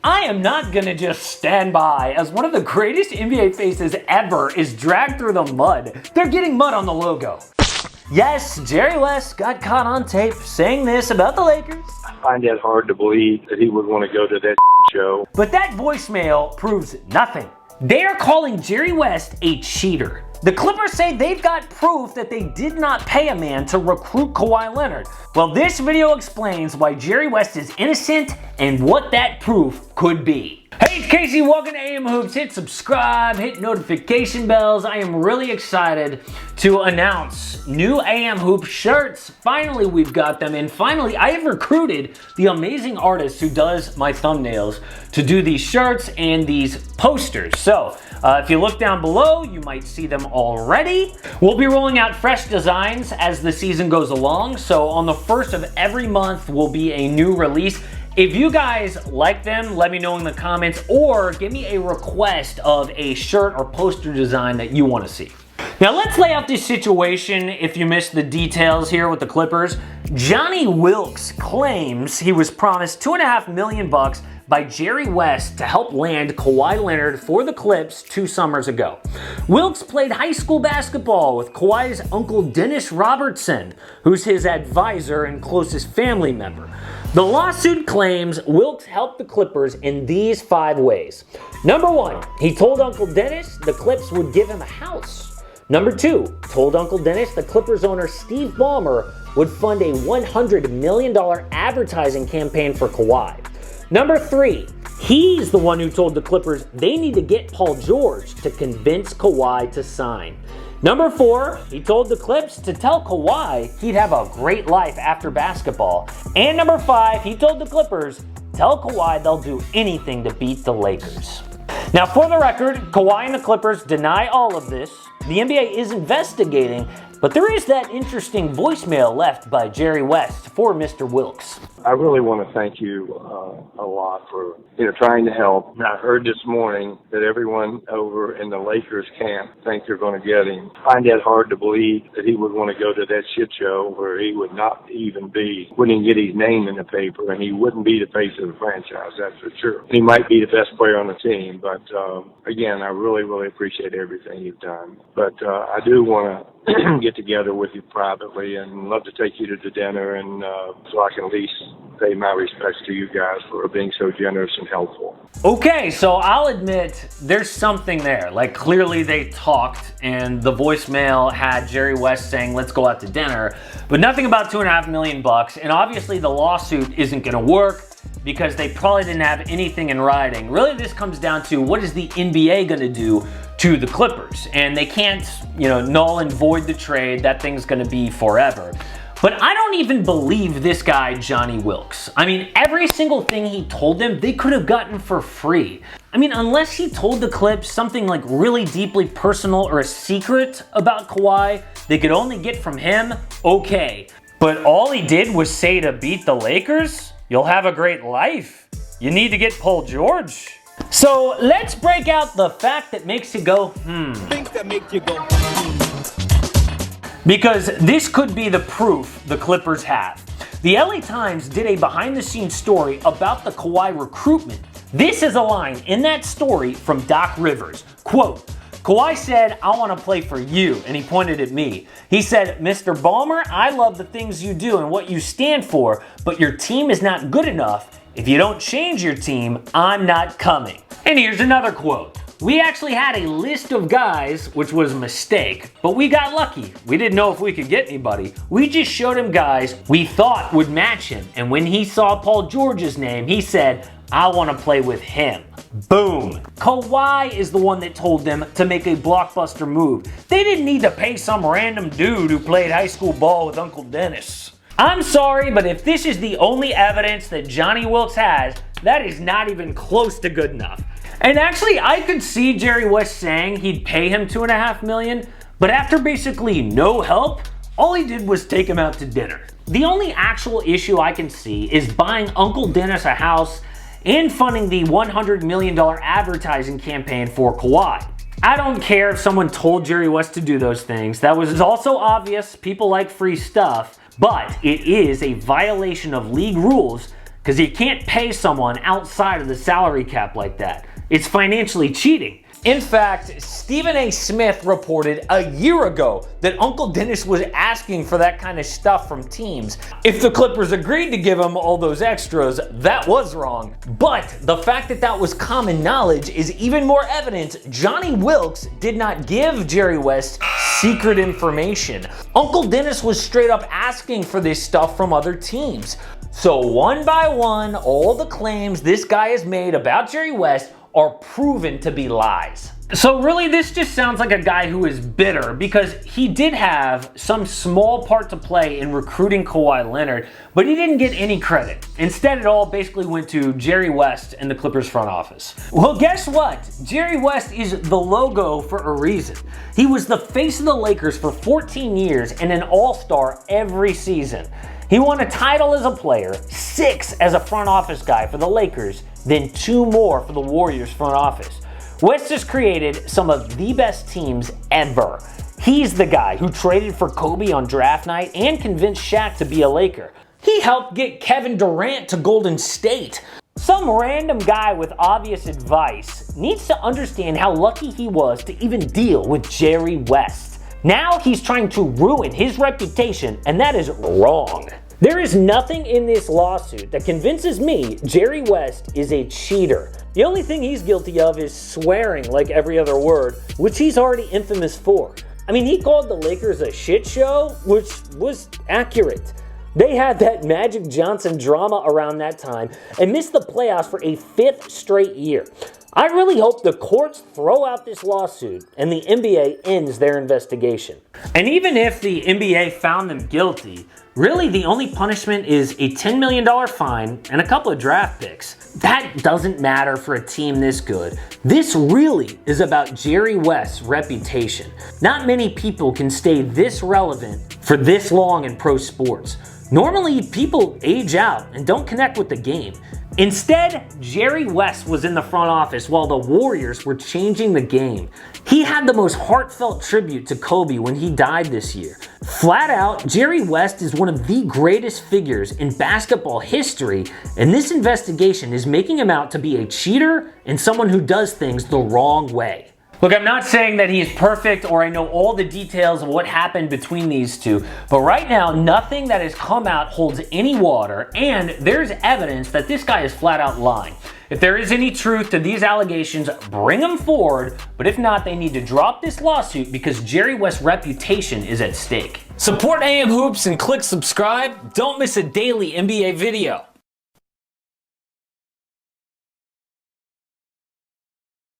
I am not gonna just stand by as one of the greatest NBA faces ever is dragged through the mud. They're getting mud on the logo. Yes, Jerry West got caught on tape saying this about the Lakers. I find it hard to believe that he would want to go to that show. But that voicemail proves nothing. They are calling Jerry West a cheater. The Clippers say they've got proof that they did not pay a man to recruit Kawhi Leonard. Well, this video explains why Jerry West is innocent and what that proof could be. Hey, it's Casey, welcome to AM Hoops. Hit subscribe, hit notification bells. I am really excited to announce new AM Hoops shirts. Finally, we've got them, and finally, I have recruited the amazing artist who does my thumbnails to do these shirts and these posters. So, if you look down below, you might see them already. We'll be rolling out fresh designs as the season goes along. So on the first of every month will be a new release. If you guys like them, let me know in the comments or give me a request of a shirt or poster design that you want to see. Now let's lay out this situation if you missed the details here with the Clippers. Johnny Wilkes claims he was promised $2.5 million by Jerry West to help land Kawhi Leonard for the Clips 2 summers ago. Wilkes played high school basketball with Kawhi's uncle Dennis Robertson, who's his advisor and closest family member. The lawsuit claims Wilkes helped the Clippers in these 5 ways. Number 1, he told Uncle Dennis the Clips would give him a house. Number 2, told Uncle Dennis the Clippers owner Steve Ballmer would fund a $100 million advertising campaign for Kawhi. Number 3, he's the one who told the Clippers they need to get Paul George to convince Kawhi to sign. Number 4, he told the Clips to tell Kawhi he'd have a great life after basketball. And number 5, he told the Clippers, tell Kawhi they'll do anything to beat the Lakers. Now for the record, Kawhi and the Clippers deny all of this. The NBA is investigating, but there is that interesting voicemail left by Jerry West for Mr. Wilkes. I really want to thank you a lot for trying to help. I heard this morning that everyone over in the Lakers camp thinks they're going to get him. I find that hard to believe that he would want to go to that shit show where he would not even wouldn't get his name in the paper, and he wouldn't be the face of the franchise, that's for sure. He might be the best player on the team, but again, I really, really appreciate everything you've done. But I do want to get together with you privately and love to take you to the dinner, and so I can at least pay my respects to you guys for being so generous and helpful. Okay, so I'll admit there's something there. Like clearly they talked and the voicemail had Jerry West saying let's go out to dinner, but nothing about $2.5 million. And obviously the lawsuit isn't gonna work because they probably didn't have anything in writing. Really this comes down to what is the NBA gonna do to the Clippers? And they can't, null and void the trade. That thing's gonna be forever. But I don't even believe this guy, Johnny Wilkes. I mean, every single thing he told them, they could have gotten for free. I mean, unless he told the Clips something like really deeply personal or a secret about Kawhi they could only get from him, okay. But all he did was say to beat the Lakers, you'll have a great life. You need to get Paul George. So let's break out the fact that makes you go, Things that make you go, because this could be the proof the Clippers have. The LA Times did a behind-the-scenes story about the Kawhi recruitment. This is a line in that story from Doc Rivers. Quote, Kawhi said, I want to play for you, and he pointed at me. He said, Mr. Ballmer, I love the things you do and what you stand for, but your team is not good enough. If you don't change your team, I'm not coming. And here's another quote. We actually had a list of guys, which was a mistake, but we got lucky. We didn't know if we could get anybody. We just showed him guys we thought would match him. And when he saw Paul George's name, he said, I want to play with him. Boom. Kawhi is the one that told them to make a blockbuster move. They didn't need to pay some random dude who played high school ball with Uncle Dennis. I'm sorry, but if this is the only evidence that Johnny Wilkes has, that is not even close to good enough. And actually, I could see Jerry West saying he'd pay him $2.5 million, but after basically no help, all he did was take him out to dinner. The only actual issue I can see is buying Uncle Dennis a house and funding the $100 million advertising campaign for Kawhi. I don't care if someone told Jerry West to do those things. That was also obvious. People like free stuff, but it is a violation of league rules because you can't pay someone outside of the salary cap like that. It's financially cheating. In fact, Stephen A. Smith reported a year ago that Uncle Dennis was asking for that kind of stuff from teams. If the Clippers agreed to give him all those extras, that was wrong. But the fact that that was common knowledge is even more evidence Johnny Wilkes did not give Jerry West secret information. Uncle Dennis was straight up asking for this stuff from other teams. So one by one, all the claims this guy has made about Jerry West are proven to be lies. So really, this just sounds like a guy who is bitter because he did have some small part to play in recruiting Kawhi Leonard, but he didn't get any credit. Instead, it all basically went to Jerry West and the Clippers front office. Well, guess what? Jerry West is the logo for a reason. He was the face of the Lakers for 14 years and an all-star every season. He won a title as a player, 6 as a front office guy for the Lakers, then 2 more for the Warriors front office. West has created some of the best teams ever. He's the guy who traded for Kobe on draft night and convinced Shaq to be a Laker. He helped get Kevin Durant to Golden State. Some random guy with obvious advice needs to understand how lucky he was to even deal with Jerry West. Now he's trying to ruin his reputation, and that is wrong. There is nothing in this lawsuit that convinces me Jerry West is a cheater. The only thing he's guilty of is swearing like every other word, which he's already infamous for. I mean, he called the Lakers a shit show, which was accurate. They had that Magic Johnson drama around that time and missed the playoffs for a 5th straight year. I really hope the courts throw out this lawsuit and the NBA ends their investigation. And even if the NBA found them guilty, really the only punishment is a $10 million fine and a couple of draft picks. That doesn't matter for a team this good. This really is about Jerry West's reputation. Not many people can stay this relevant for this long in pro sports. Normally, people age out and don't connect with the game. Instead, Jerry West was in the front office while the Warriors were changing the game. He had the most heartfelt tribute to Kobe when he died this year. Flat out, Jerry West is one of the greatest figures in basketball history, and this investigation is making him out to be a cheater and someone who does things the wrong way. Look, I'm not saying that he is perfect or I know all the details of what happened between these two, but right now, nothing that has come out holds any water, and there's evidence that this guy is flat out lying. If there is any truth to these allegations, bring them forward, but if not, they need to drop this lawsuit because Jerry West's reputation is at stake. Support AM Hoops and click subscribe. Don't miss a daily NBA video.